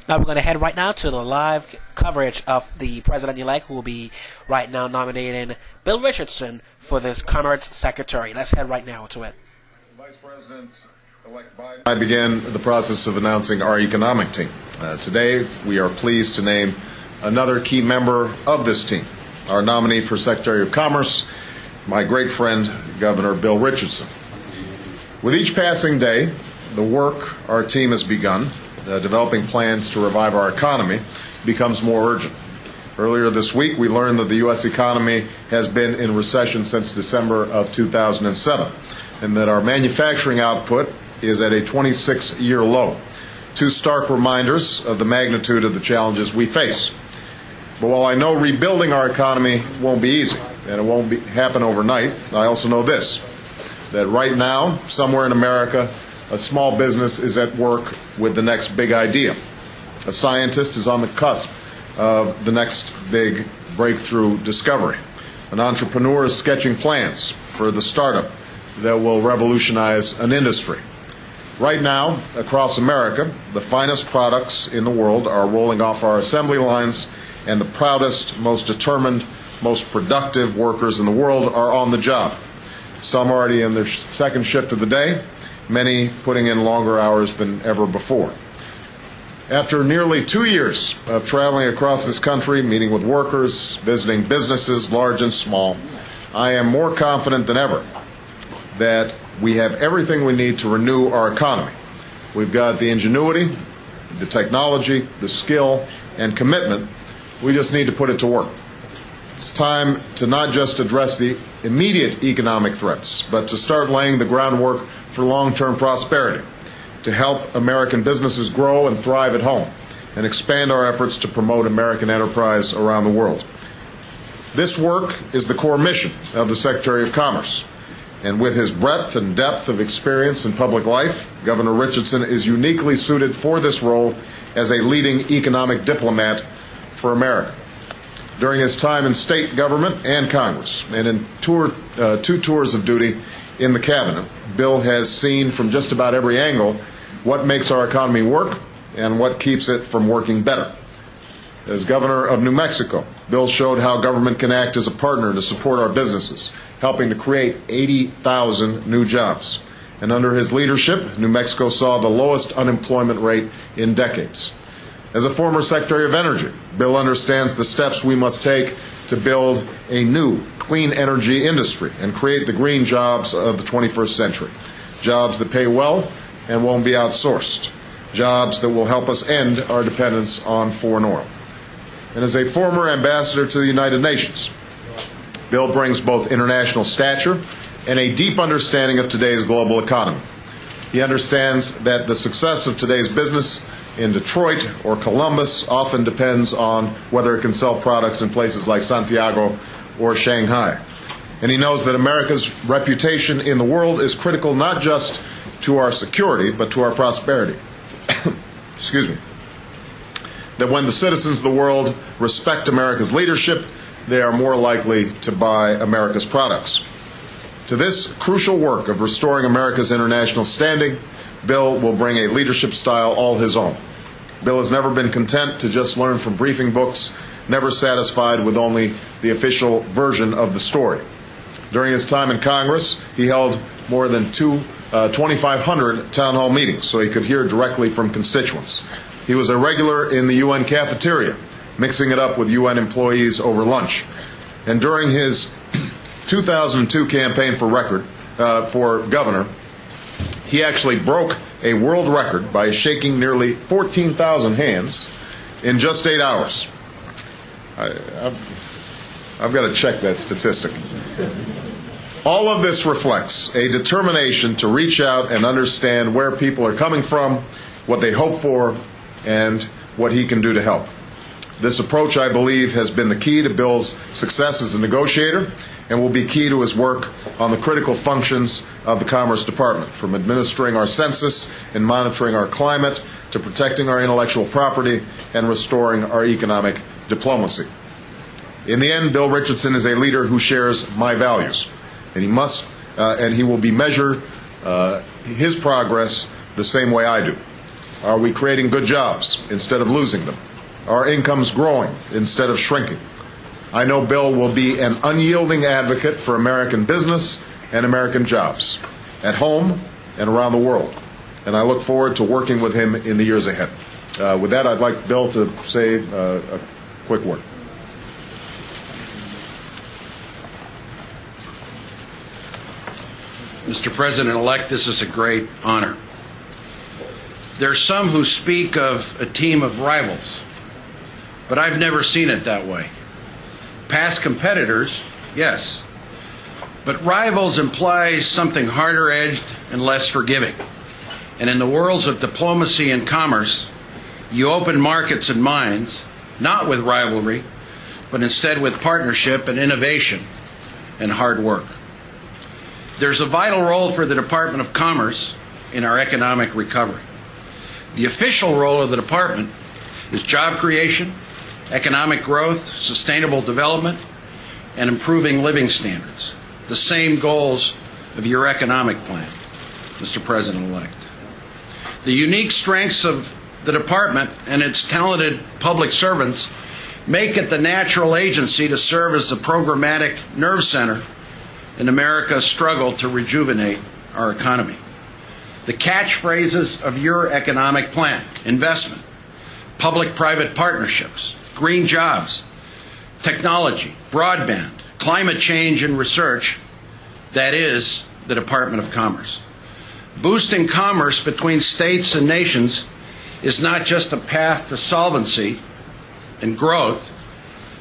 Now we're going to head right now to the live coverage of the president-elect, who will be right now nominating Bill Richardson for the Commerce Secretary. Let's head right now to it. Vice President-elect Biden. I began the process of announcing our economic team. Today, we are pleased to name another key member of this team, our nominee for Secretary of Commerce, my great friend, Governor Bill Richardson. With each passing day, the work our team has begun, developing plans to revive our economy, becomes more urgent. Earlier this week, we learned that the U.S. economy has been in recession since December of 2007, and that our manufacturing output is at a 26-year low. Two stark reminders of the magnitude of the challenges we face. But while I know rebuilding our economy won't be easy, and it won't happen overnight, I also know this, that right now, somewhere in America, a small business is at work with the next big idea. A scientist is on the cusp of the next big breakthrough discovery. An entrepreneur is sketching plans for the startup that will revolutionize an industry. Right now, across America, the finest products in the world are rolling off our assembly lines, and the proudest, most determined, most productive workers in the world are on the job. Some already in their second shift of the day, many putting in longer hours than ever before. After nearly 2 years of traveling across this country, meeting with workers, visiting businesses, large and small, I am more confident than ever that we have everything we need to renew our economy. We've got the ingenuity, the technology, the skill, and commitment. We just need to put it to work. It's time to not just address the immediate economic threats, but to start laying the groundwork for long-term prosperity, to help American businesses grow and thrive at home, and expand our efforts to promote American enterprise around the world. This work is the core mission of the Secretary of Commerce, and with his breadth and depth of experience in public life, Governor Richardson is uniquely suited for this role as a leading economic diplomat for America. During his time in state government and Congress, and in two tours of duty in the cabinet, Bill has seen from just about every angle what makes our economy work and what keeps it from working better. As governor of New Mexico, Bill showed how government can act as a partner to support our businesses, helping to create 80,000 new jobs. And under his leadership, New Mexico saw the lowest unemployment rate in decades. As a former Secretary of Energy, Bill understands the steps we must take to build a new clean energy industry and create the green jobs of the 21st century. Jobs that pay well and won't be outsourced. Jobs that will help us end our dependence on foreign oil. And as a former ambassador to the United Nations, Bill brings both international stature and a deep understanding of today's global economy. He understands that the success of today's business in Detroit or Columbus often depends on whether it can sell products in places like Santiago or Shanghai. And he knows that America's reputation in the world is critical not just to our security, but to our prosperity. Excuse me. That when the citizens of the world respect America's leadership, they are more likely to buy America's products. To this crucial work of restoring America's international standing, Bill will bring a leadership style all his own. Bill has never been content to just learn from briefing books, never satisfied with only the official version of the story. During his time in Congress, he held more than 2,500 town hall meetings so he could hear directly from constituents. He was a regular in the UN cafeteria, mixing it up with UN employees over lunch. And during his 2002 campaign for governor, he actually broke a world record by shaking nearly 14,000 hands in just 8 hours. I've got to check that statistic. All of this reflects a determination to reach out and understand where people are coming from, what they hope for, and what he can do to help. This approach, I believe, has been the key to Bill's success as a negotiator and will be key to his work on the critical functions of the Commerce Department, from administering our census and monitoring our climate to protecting our intellectual property and restoring our economic diplomacy. In the end, Bill Richardson is a leader who shares my values, and he will be measured his progress the same way I do, Are we creating good jobs instead of losing them? Are incomes growing instead of shrinking? I know Bill will be an unyielding advocate for American business and American jobs, at home and around the world. And I look forward to working with him in the years ahead. With that, I'd like Bill to say a quick word. Mr. President-elect, this is a great honor. There are some who speak of a team of rivals, but I've never seen it that way. Past competitors, yes, but rivals implies something harder-edged and less forgiving. And in the worlds of diplomacy and commerce, you open markets and minds, not with rivalry, but instead with partnership and innovation and hard work. There's a vital role for the Department of Commerce in our economic recovery. The official role of the department is job creation, economic growth, sustainable development, and improving living standards, the same goals of your economic plan, Mr. President-elect. The unique strengths of the department and its talented public servants make it the natural agency to serve as the programmatic nerve center in America's struggle to rejuvenate our economy. The catchphrases of your economic plan: investment, public-private partnerships, green jobs, technology, broadband, climate change and research, that is the Department of Commerce. Boosting commerce between states and nations is not just a path to solvency and growth,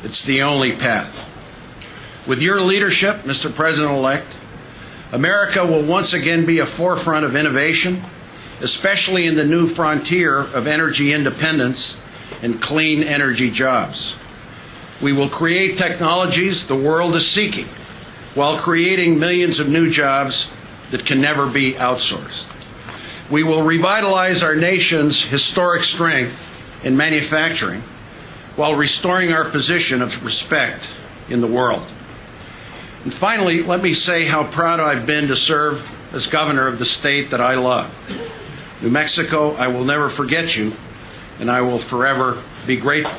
it's the only path. With your leadership, Mr. President-elect, America will once again be a forefront of innovation, especially in the new frontier of energy independence and clean energy jobs. We will create technologies the world is seeking while creating millions of new jobs that can never be outsourced. We will revitalize our nation's historic strength in manufacturing while restoring our position of respect in the world. And finally, let me say how proud I've been to serve as governor of the state that I love. New Mexico, I will never forget you, and I will forever be grateful.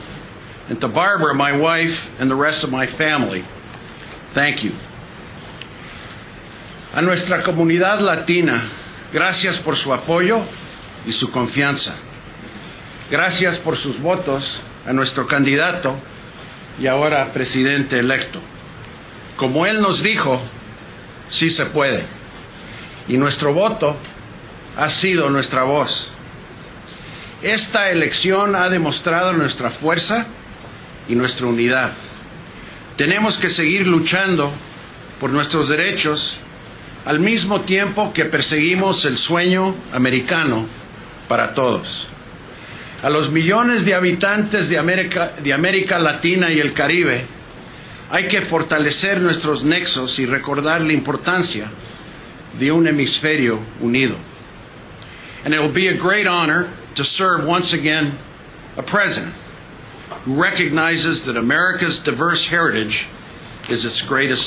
And to Barbara, my wife, and the rest of my family, thank you. A nuestra comunidad latina, gracias por su apoyo y su confianza. Gracias por sus votos a nuestro candidato y ahora presidente electo. Como él nos dijo, sí se puede. Y nuestro voto ha sido nuestra voz. Esta elección ha demostrado nuestra fuerza y nuestra unidad. Tenemos que seguir luchando por nuestros derechos al mismo tiempo que perseguimos el sueño americano para todos. A los millones de habitantes de América Latina y el Caribe, hay que fortalecer nuestros nexos y recordar la importancia de un hemisferio unido. And it will be a great honor to serve once again a president who recognizes that America's diverse heritage is its greatest